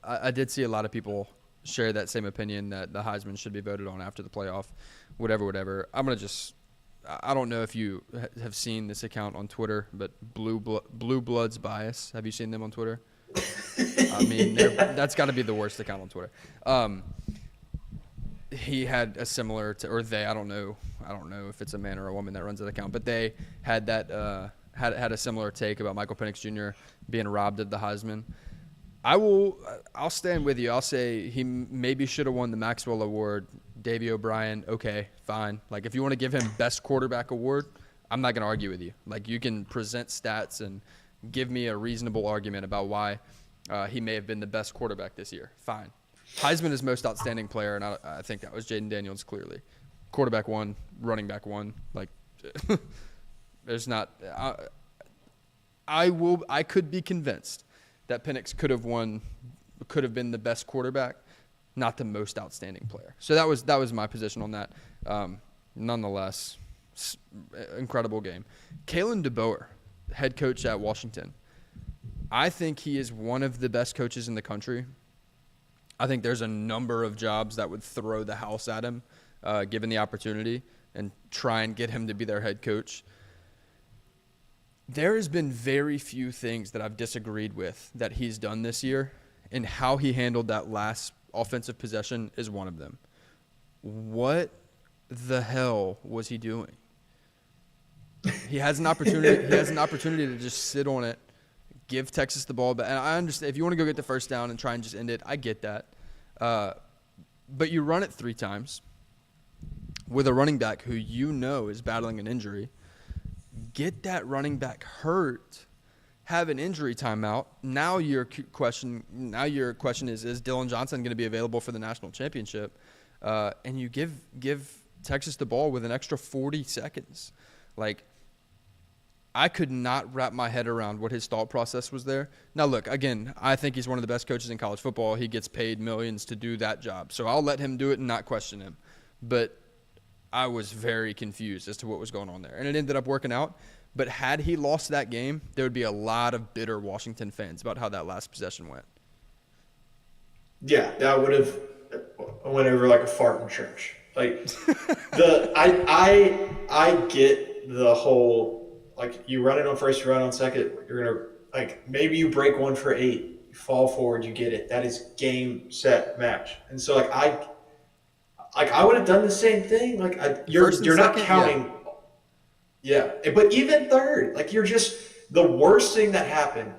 I did see a lot of people share that same opinion that the Heisman should be voted on after the playoff, whatever. I don't know if you have seen this account on Twitter, but Blue Bloods Bias. Have you seen them on Twitter? I mean, that's got to be the worst account on Twitter. He had a similar I don't know if it's a man or a woman that runs that account, but they had that had a similar take about Michael Penix Jr. being robbed of the Heisman. I'll stand with you. I'll say he maybe should have won the Maxwell Award. Davey O'Brien, okay, fine. Like, if you want to give him best quarterback award, I'm not going to argue with you. Like, you can present stats and give me a reasonable argument about why he may have been the best quarterback this year. Fine. Heisman is most outstanding player, and I think that was Jaden Daniels clearly. Quarterback one, running back one. Like, there's not. I could be convinced that Penix could have been the best quarterback, not the most outstanding player. So that was my position on that. Nonetheless, incredible game. Kalen DeBoer, head coach at Washington. I think he is one of the best coaches in the country. I think there's a number of jobs that would throw the house at him, given the opportunity, and try and get him to be their head coach. There has been very few things that I've disagreed with that he's done this year, and how he handled that last offensive possession is one of them. What the hell was he doing? He has an opportunity. To just sit on it, give Texas the ball. And I understand if you want to go get the first down and try and just end it, I get that. But you run it 3 times with a running back who is battling an injury. Get that running back hurt, have an injury timeout. Now your question is Dillon Johnson going to be available for the national championship? And you give Texas the ball with an extra 40 seconds. Like, I could not wrap my head around what his thought process was there. Now, look, again, I think he's one of the best coaches in college football. He gets paid millions to do that job. So I'll let him do it and not question him. But I was very confused as to what was going on there. And it ended up working out. But had he lost that game, there would be a lot of bitter Washington fans about how that last possession went. Yeah, that would have went over like a fart in church. Like, I get the whole, like, you run it on first, you run it on second, you're going to, like, maybe you break one for 8, you fall forward, you get it. That is game, set, match. And so, like, I would have done the same thing. Like, you're not counting. Yeah, but even third, like, you're just the worst thing that happened.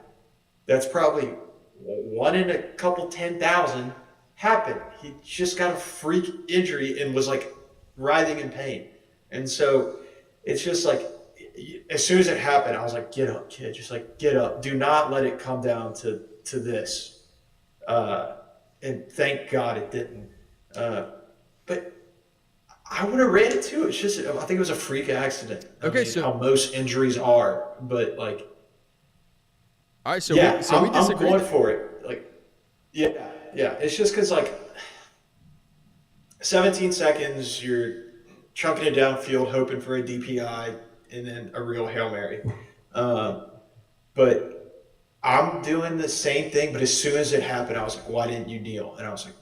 That's probably one in a couple 10,000 happened. He just got a freak injury and was like writhing in pain. And so it's just like, as soon as it happened, I was like, get up, kid. Just like, get up. Do not let it come down to this. And thank God it didn't. But I would have ran it too. It's just, I think it was a freak accident. So how most injuries are, but like. All right, so yeah, we disagree. I'm going for it. Like, yeah. It's just because, like, 17 seconds, you're chunking it downfield, hoping for a DPI, and then a real Hail Mary. But I'm doing the same thing. But as soon as it happened, I was like, why didn't you kneel? And I was like,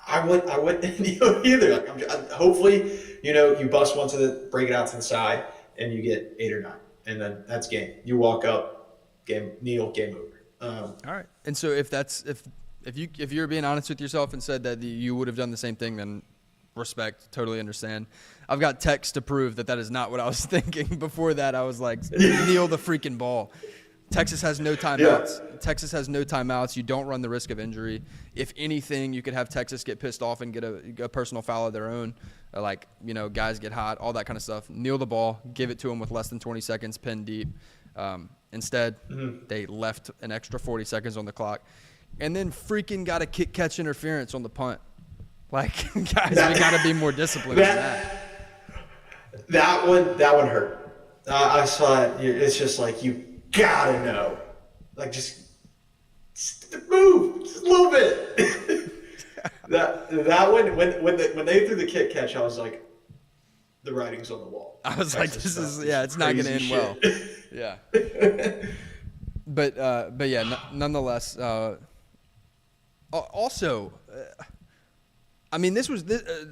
I wouldn't kneel either. Like, hopefully, you bust one break it out to the side, and you get 8 or 9. and then that's game. You walk up, game over. All right. And so if you're being honest with yourself and said that you would have done the same thing, then respect, totally understand. I've got text to prove that is not what I was thinking. Before that, I was like, kneel the freaking ball. Texas has no timeouts. Yeah. Texas has no timeouts. You don't run the risk of injury. If anything, you could have Texas get pissed off and get a personal foul of their own. Guys get hot, all that kind of stuff. Kneel the ball, give it to them with less than 20 seconds, pin deep. Instead, they left an extra 40 seconds on the clock, and then freaking got a kick-catch interference on the punt. Like, guys, we got to be more disciplined than that. That one hurt. I saw it. It's just like you gotta know, like just move just a little bit. that one when they threw the kick catch, I was like, the writing's on the wall. I was like, this is it's not gonna end well. Yeah. But yeah, nonetheless. Also, I mean, this was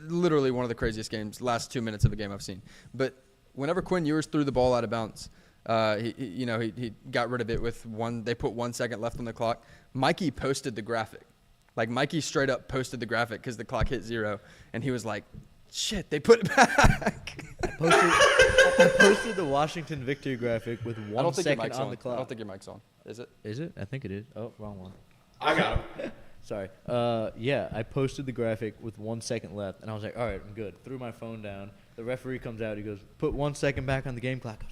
literally one of the craziest games, last 2 minutes of a game I've seen. But whenever Quinn Ewers threw the ball out of bounds, he got rid of it with one. They put 1 second left on the clock. Mikey posted the graphic. Like, Mikey straight up posted the graphic because the clock hit 0, and he was like, shit, they put it back. I posted the Washington victory graphic with 1 second on the clock. I don't think your mic's on. Is it? Is it? I think it is. Oh, wrong one. I got him. Sorry. Yeah, I posted the graphic with 1 second left, and I was like, all right, I'm good. Threw my phone down. The referee comes out. He goes, put 1 second back on the game clock.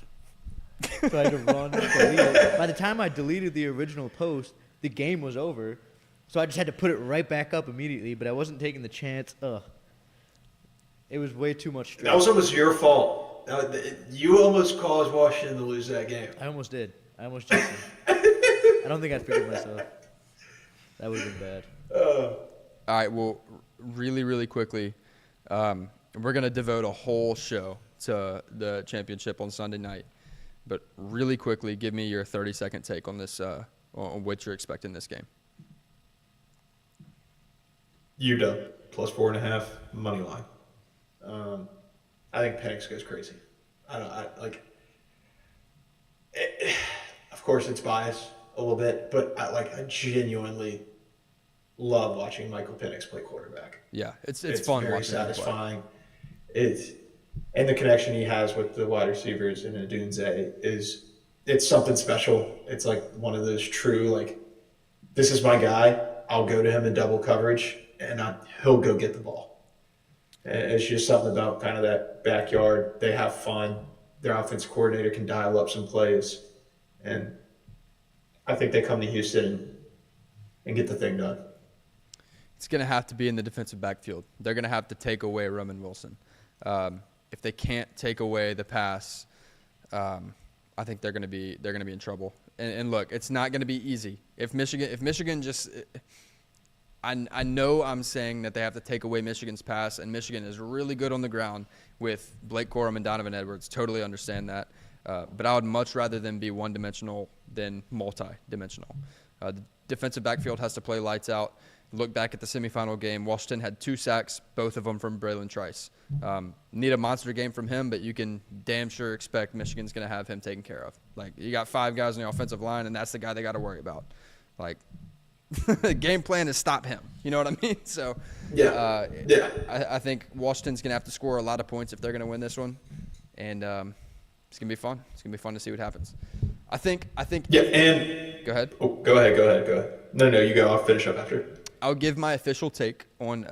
So I had to run, delete it. By the time I deleted the original post, the game was over. So I just had to put it right back up immediately, but I wasn't taking the chance. It was way too much stress. That was almost your fault. You almost caused Washington to lose that game. I almost did. I almost jinxed him. I don't think I'd figured myself. That would have been bad. All right, well, really, really quickly, we're going to devote a whole show to the championship on Sunday night. But really quickly, give me your 30-second take on this, on what you're expecting this game. UW plus 4.5 money line. I think Penix goes crazy. Of course, it's biased a little bit, but I genuinely love watching Michael Penix play quarterback. Yeah, it's fun. Very satisfying. And the connection he has with the wide receivers in Odunze it's something special. It's like one of those true, like, this is my guy. I'll go to him in double coverage, and he'll go get the ball. And it's just something about kind of that backyard. They have fun. Their offensive coordinator can dial up some plays. And I think they come to Houston and get the thing done. It's going to have to be in the defensive backfield. They're going to have to take away Roman Wilson. If they can't take away the pass, I think they're going to be in trouble. And look, it's not going to be easy. If Michigan just, I know I'm saying that they have to take away Michigan's pass, and Michigan is really good on the ground with Blake Corum and Donovan Edwards. Totally understand that. But I would much rather them be one-dimensional than multi-dimensional. The defensive backfield has to play lights out. Look back at the semifinal game. Washington had 2 sacks, both of them from Braylon Trice. Need a monster game from him, but you can damn sure expect Michigan's going to have him taken care of. Like, you got 5 guys on the offensive line, and that's the guy they got to worry about. Like, the game plan is stop him. You know what I mean? So, I think Washington's going to have to score a lot of points if they're going to win this one. And it's going to be fun. It's going to be fun to see what happens. I think. Yeah, and go ahead. Oh, go ahead. No, you go. I'll finish up after. I'll give my official take on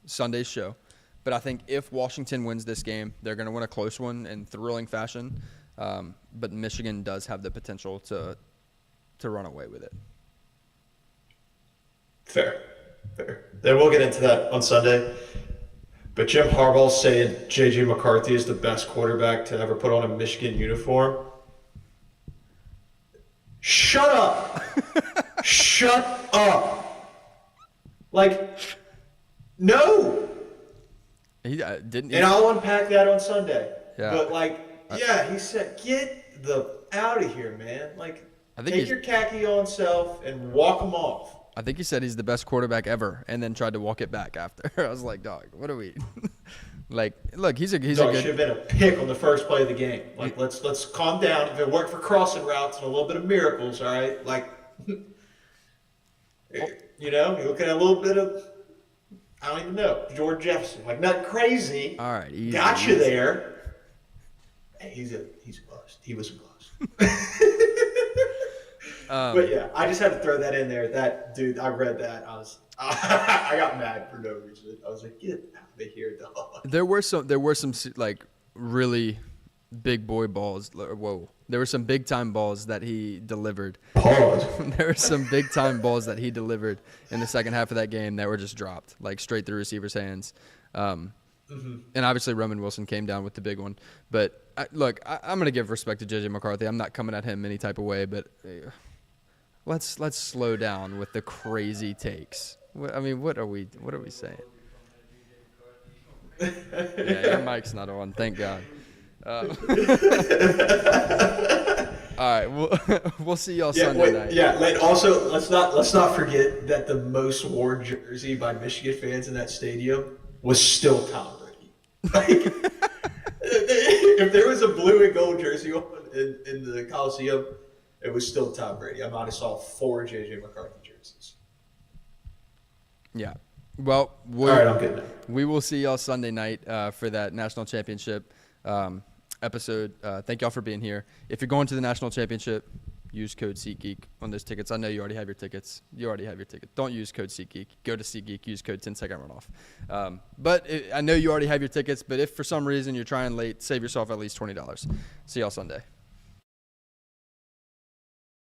Sunday's show, but I think if Washington wins this game, they're going to win a close one in thrilling fashion. But Michigan does have the potential to run away with it. Fair. Then we'll get into that on Sunday. But Jim Harbaugh's saying J.J. McCarthy is the best quarterback to ever put on a Michigan uniform. Shut up. Shut up. Like, no. He didn't. And I'll unpack that on Sunday. Yeah. But he said, get out of here, man. Like, take your khaki on self and walk them off. I think he said he's the best quarterback ever, and then tried to walk it back after. I was like, dog, what are we? Like, look, he's a Dog, good. should have been a pick on the first play of the game. Like, let's calm down. If it worked for crossing routes and a little bit of miracles, all right. Like, you know, you're looking at a little bit of, I don't even know, George Jefferson. Like, not crazy. All right, easy, got you easy. there. Hey, he's a bust. He was a bust. But yeah, I just had to throw that in there. That dude, I read that. I got mad for no reason. I was like, get out of here, dog. There were some like really big boy balls. Whoa, there were some big time balls that he delivered. Pause. There were some big time balls that he delivered in the second half of that game that were just dropped, like straight through receivers' hands. And obviously Roman Wilson came down with the big one. But I'm going to give respect to JJ McCarthy. I'm not coming at him any type of way, but let's slow down with the crazy takes. I mean, what are we saying? Yeah, your mic's not on. Thank God. All right, we'll see y'all Sunday night. Yeah, let's not forget that the most worn jersey by Michigan fans in that stadium was still Tom Brady. Like, if there was a blue and gold jersey on in the Coliseum, it was still Tom Brady. I might have saw 4 JJ McCarthy jerseys. Yeah. Well, all right, I'm good now. We will see y'all Sunday night for that national championship episode. Thank y'all for being here. If you're going to the national championship, use code SeatGeek on those tickets. I know you already have your tickets. Don't use code SeatGeek. Go to SeatGeek. Use code 10-second runoff. I know you already have your tickets, but if for some reason you're trying late, save yourself at least $20. See y'all Sunday.